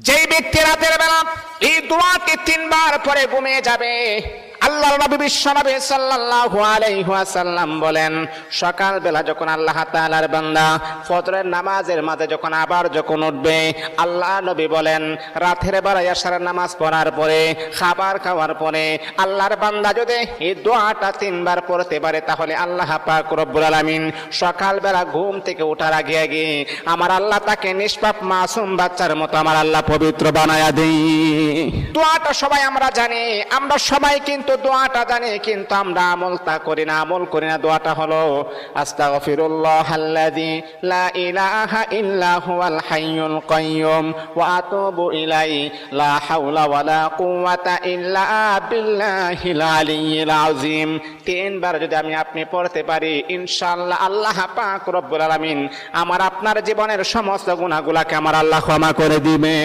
যেই ব্যক্তি রাতের বেলা এই দোয়াটি 3 বার পরে ঘুমিয়ে যাবে, আল্লাহর নবী বিশ্বনবী সাল্লাল্লাহু আলাইহি ওয়াসাল্লাম বলেন, সকাল বেলা যখন আল্লাহ তাআলার বান্দা ফজরের নামাজের মাঝে যখন উঠবে, আল্লাহ নবী বলেন রাতের বেলা এশারের নামাজ পড়ার পরে, খাবার খাওয়ার পরে আল্লাহর বান্দা যদি এই দোয়াটা 3 বার পড়তে পারে, তাহলে আল্লাহ পাক রব্বুল আলামিন সকাল বেলা ঘুম থেকে ওঠার আগে আগে আমার আল্লাহ তাকে নিষ্পাপ মাসুম বাচ্চার মতো আমার আল্লাহ পবিত্র বানায়া দেই। দোয়াটা সবাই আমরা জানি, আমরা সবাই কিন্তু দোয়াটা জানি, কিন্তু আমরা আমল করি না। দোয়াটা হলো আস্তাগফিরুল্লাহাল্লাযী লা ইলাহা ইল্লা হুয়াল হাইয়ুল কাইয়্যুম ওয়া আতুবু ইলাইহি লা হাওলা ওয়ালা কুওয়াতা ইল্লা বিল্লাহিল আলিয়্যিল আযীম। 3 বার যদি আপনি পড়তে পারি, ইনশাআল্লাহ আল্লাহ পাক রব্বুল আলামিন আমার আপনার জীবনের সমস্ত গুনাহগুলোকে আমার আল্লাহ ক্ষমা করে দিবে।